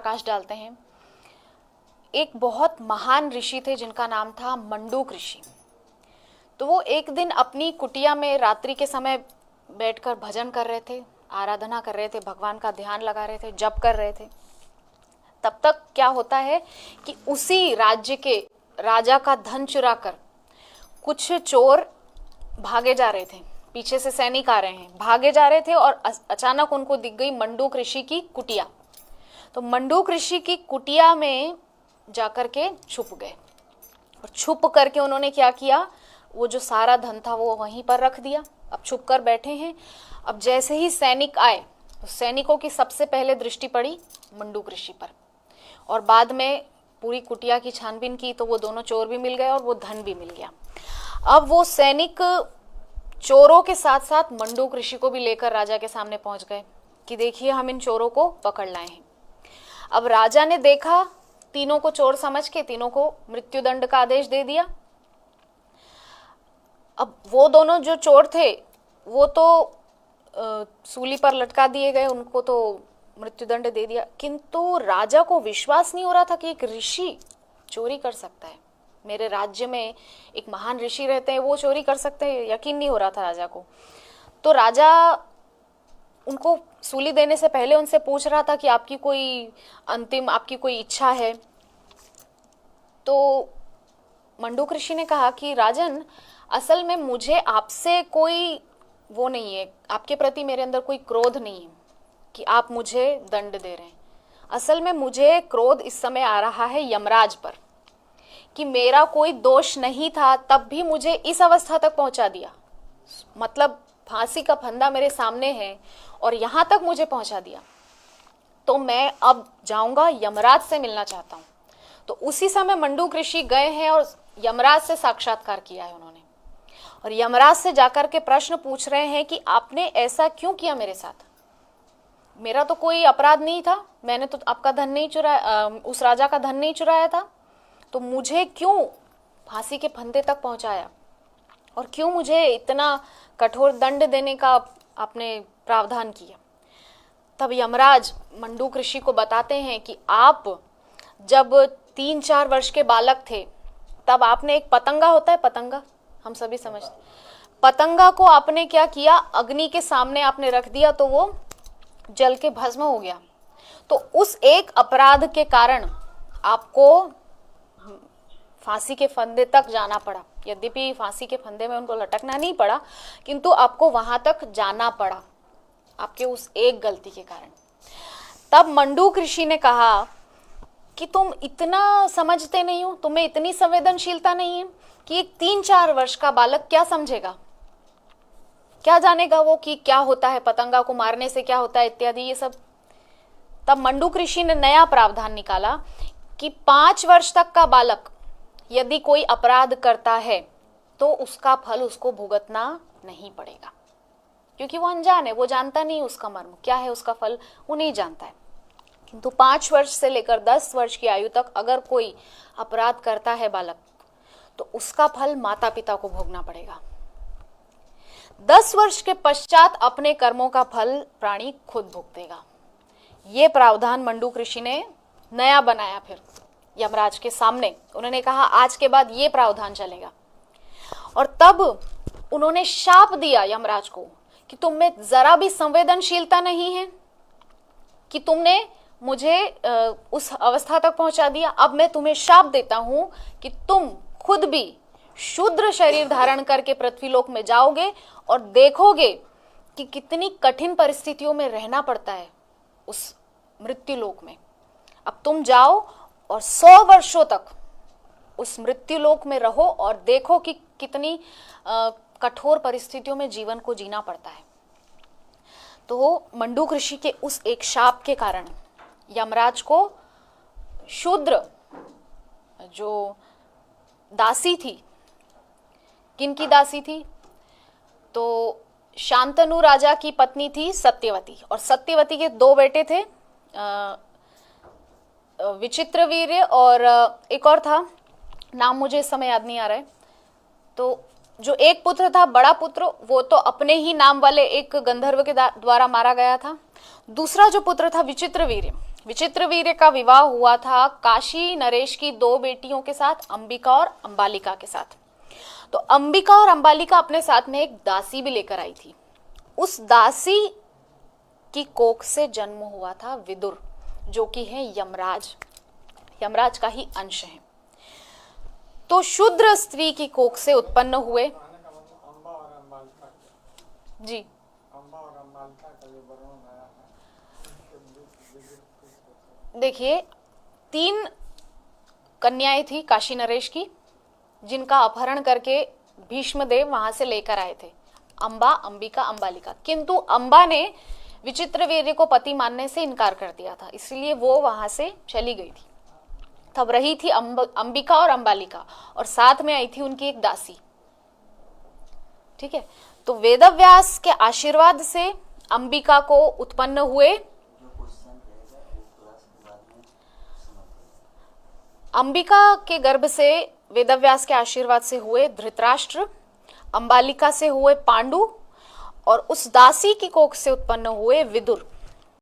प्रकाश डालते हैं। एक बहुत महान ऋषि थे जिनका नाम था मंडूक ऋषि। तो वो एक दिन अपनी कुटिया में रात्रि के समय बैठकर भजन कर रहे थे, आराधना कर रहे थे, भगवान का ध्यान लगा रहे थे, जप कर रहे थे। तब तक क्या होता है कि उसी राज्य के राजा का धन चुराकर कुछ चोर भागे जा रहे थे, पीछे से सैनिक आ रहे हैं, भागे जा रहे थे और अचानक उनको दिख गई मंडूक ऋषि की कुटिया। तो मंडूक ऋषि की कुटिया में जाकर के छुप गए और छुप करके उन्होंने क्या किया, वो जो सारा धन था वो वहीं पर रख दिया। अब छुप कर बैठे हैं। अब जैसे ही सैनिक आए तो सैनिकों की सबसे पहले दृष्टि पड़ी मंडूक ऋषि पर और बाद में पूरी कुटिया की छानबीन की तो वो दोनों चोर भी मिल गए और वो धन भी मिल गया। अब वो सैनिक चोरों के साथ साथ मंडूक ऋषि को भी लेकर राजा के सामने पहुंच गए कि देखिए हम इन चोरों को पकड़ लाए हैं। अब राजा ने देखा, तीनों को चोर समझ के तीनों को मृत्युदंड का आदेश दे दिया। अब वो दोनों जो चोर थे वो तो सूली पर लटका दिए गए, उनको तो मृत्युदंड दे दिया। किंतु राजा को विश्वास नहीं हो रहा था कि एक ऋषि चोरी कर सकता है। मेरे राज्य में एक महान ऋषि रहते हैं, वो चोरी कर सकते हैं, यकीन नहीं हो रहा था राजा को। तो राजा उनको सूली देने से पहले उनसे पूछ रहा था कि आपकी कोई इच्छा है। तो मंडूक ऋषि ने कहा कि राजन, असल में मुझे आपसे कोई वो नहीं है, आपके प्रति मेरे अंदर कोई क्रोध नहीं है कि आप मुझे दंड दे रहे हैं। असल में मुझे क्रोध इस समय आ रहा है यमराज पर कि मेरा कोई दोष नहीं था, तब भी मुझे इस अवस्था तक पहुंचा दिया। मतलब फांसी का फंदा मेरे सामने है और यहां तक मुझे पहुंचा दिया। तो मैं अब जाऊंगा, यमराज से मिलना चाहता हूं। तो उसी समय मंडूक ऋषि गए हैं और यमराज से साक्षात्कार किया है उन्होंने और यमराज से जाकर के प्रश्न पूछ रहे हैं कि आपने ऐसा क्यों किया मेरे साथ? मेरा तो कोई अपराध नहीं था, मैंने तो आपका धन नहीं चुराया, उस राजा का धन नहीं चुराया था, तो मुझे क्यों फांसी के फंदे तक पहुंचाया और क्यों मुझे इतना कठोर दंड देने का आपने प्रावधान किया? तब यमराज मंडूक ऋषि को बताते हैं कि आप जब 3-4 वर्ष के बालक थे तब आपने एक पतंगा होता है, पतंगा हम सभी समझते, पतंगा को आपने क्या किया, अग्नि के सामने आपने रख दिया तो वो जल के भस्म हो गया। तो उस एक अपराध के कारण आपको फांसी के फंदे तक जाना पड़ा। यद्यपि फांसी के फंदे में उनको लटकना नहीं पड़ा, किंतु आपको वहां तक जाना पड़ा आपके उस एक गलती के कारण। तब मंडूक ऋषि ने कहा कि तुम इतना समझते नहीं हो, तुम्हें इतनी संवेदनशीलता नहीं है कि एक 3-4 वर्ष का बालक क्या समझेगा, क्या जानेगा वो कि क्या होता है, पतंगा को मारने से क्या होता है इत्यादि ये सब। तब मंडूक ऋषि ने नया प्रावधान निकाला कि 5 वर्ष तक का बालक यदि कोई अपराध करता है तो उसका फल उसको भुगतना नहीं पड़ेगा, क्योंकि वो अनजान है, वो जानता नहीं उसका मर्म क्या है, उसका फल वो नहीं जानता है। किंतु 5 वर्ष से लेकर 10 वर्ष की आयु तक अगर कोई अपराध करता है बालक तो उसका फल माता पिता को भोगना पड़ेगा। 10 वर्ष के पश्चात अपने कर्मों का फल प्राणी खुद भुगतेगा। ये प्रावधान मंडूक ऋषि ने नया बनाया फिर यमराज के सामने। उन्होंने कहा आज के बाद ये प्रावधान चलेगा। और तब उन्होंने शाप दिया यमराज को कि तुम में जरा भी संवेदनशीलता नहीं है कि तुमने मुझे उस अवस्था तक पहुंचा दिया। अब मैं तुम्हें शाप देता हूं कि तुम खुद भी शूद्र शरीर धारण करके पृथ्वीलोक में जाओगे और देखोगे कि कितनी कठिन परिस्थितियों में रहना पड़ता है उस मृत्युलोक में। अब तुम जाओ और 100 वर्षों तक उस मृत्युलोक में रहो और देखो कि कितनी कठोर परिस्थितियों में जीवन को जीना पड़ता है। तो मंडूक ऋषि के उस एक शाप के कारण यमराज को शूद्र जो दासी थी, किनकी दासी थी? तो शांतनु राजा की पत्नी थी सत्यवती, और सत्यवती के 2 बेटे थे, विचित्रवीर्य और एक और था, नाम मुझे इस समय याद नहीं आ रहा है। तो जो एक पुत्र था, बड़ा पुत्र, वो तो अपने ही नाम वाले एक गंधर्व के द्वारा मारा गया था। दूसरा जो पुत्र था विचित्रवीर्य, विचित्रवीर्य का विवाह हुआ था काशी नरेश की 2 बेटियों के साथ, अंबिका और अंबालिका के साथ। तो अंबिका और अंबालिका अपने साथ में एक दासी भी लेकर आई थी। उस दासी की कोख से जन्म हुआ था विदुर, जो कि है यमराज, यमराज का ही अंश है। तो शूद्र स्त्री की कोख से उत्पन्न हुए। जी, देखिए 3 कन्याएं थी काशी नरेश की, जिनका अपहरण करके भीष्मदेव वहां से लेकर आए थे, अंबा, अंबिका, अंबालिका। किंतु अंबा ने विचित्रवीर्य को पति मानने से इनकार कर दिया था, इसलिए वो वहां से चली गई थी। तब रही थी अंबिका और अंबालिका, और साथ में आई थी उनकी एक दासी। ठीक है, तो वेदव्यास के आशीर्वाद से अंबिका को उत्पन्न हुए। अंबिका के गर्भ से वेदव्यास के आशीर्वाद से हुए धृतराष्ट्र, अंबालिका से हुए पांडु, और उस दासी की कोख से उत्पन्न हुए विदुर।